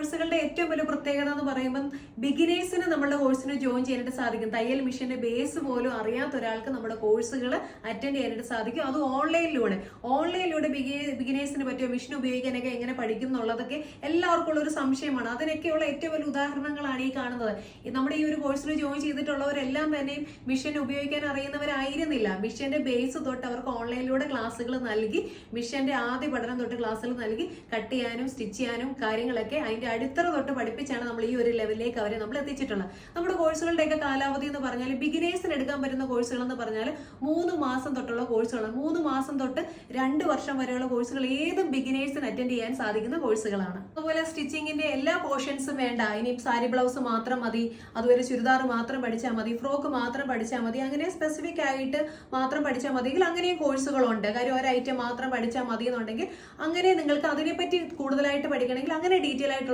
കോഴ്സുകളുടെ ഏറ്റവും വലിയ പ്രത്യേകത എന്ന് പറയുമ്പോൾ ബിഗിനേഴ്സിന് നമ്മുടെ കോഴ്സിന് ജോയിൻ ചെയ്യാനായിട്ട് സാധിക്കും. തയ്യൽ മിഷന്റെ ബേസ് പോലും അറിയാത്ത ഒരാൾക്ക് നമ്മുടെ കോഴ്സുകൾ അറ്റൻഡ് ചെയ്യാനായിട്ട് സാധിക്കും. അത് ഓൺലൈനിലൂടെ ബിഗിനേഴ്സിന് പറ്റിയ മിഷൻ ഉപയോഗിക്കാനൊക്കെ എങ്ങനെ പഠിക്കും എന്നുള്ളതൊക്കെ എല്ലാവർക്കും ഉള്ള ഒരു സംശയമാണ്. അതിനൊക്കെയുള്ള ഏറ്റവും വലിയ ഉദാഹരണങ്ങളാണ് ഈ കാണുന്നത്. നമ്മുടെ ഈ ഒരു കോഴ്സിൽ ജോയിൻ ചെയ്തിട്ടുള്ളവരെല്ലാം തന്നെയും മിഷൻ ഉപയോഗിക്കാൻ അറിയുന്നവരായിരുന്നില്ല. മിഷന്റെ ബേസ് തൊട്ട് അവർക്ക് ഓൺലൈനിലൂടെ ക്ലാസ്സുകൾ നൽകി, മിഷന്റെ ആദ്യ പഠനം തൊട്ട് ക്ലാസ്സുകൾ നൽകി, കട്ട് ചെയ്യാനും സ്റ്റിച്ച് ചെയ്യാനും കാര്യങ്ങളൊക്കെ അതിന്റെ അടിത്തറ തൊട്ട് പഠിപ്പിച്ചാണ് നമ്മൾ ഈ ഒരു ലെവലിലേക്ക് അവരെ നമ്മൾ എത്തിച്ചിട്ടുള്ളത്. നമ്മുടെ കോഴ്സുകളുടെയൊക്കെ കാലാവധി എന്ന് പറഞ്ഞാൽ ബിഗിനേഴ്സിന് എടുക്കാൻ പറ്റുന്ന കോഴ്സുകൾ എന്ന് പറഞ്ഞാൽ 3 മാസം തൊട്ടുള്ള കോഴ്സുകളാണ്. 3 മാസം തൊട്ട് 2 വർഷം വരെയുള്ള കോഴ്സുകൾ ഏത് ബിഗിനേഴ്സിന് അറ്റൻഡ് ചെയ്യാൻ സാധിക്കുന്ന കോഴ്സുകളാണ്. അതുപോലെ സ്റ്റിച്ചിങ്ങിന്റെ എല്ലാ പോർഷൻസും വേണ്ട, ഇനി സാരി ബ്ലൗസ് മാത്രം മതി, അതുപോലെ ചുരിദാർ മാത്രം പഠിച്ചാൽ മതി, ഫ്രോക്ക് മാത്രം പഠിച്ചാൽ മതി, അങ്ങനെ സ്പെസിഫിക് ആയിട്ട് മാത്രം പഠിച്ചാൽ മതിയെങ്കിൽ അങ്ങനെയും കോഴ്സുകളുണ്ട്. കാര്യം ഒരു ഐറ്റം മാത്രം പഠിച്ചാൽ മതി എന്നുണ്ടെങ്കിൽ അങ്ങനെ നിങ്ങൾക്ക് അതിനെപ്പറ്റി കൂടുതലായിട്ട് പഠിക്കണമെങ്കിൽ അങ്ങനെ ഡീറ്റെയിൽ ആയിട്ട്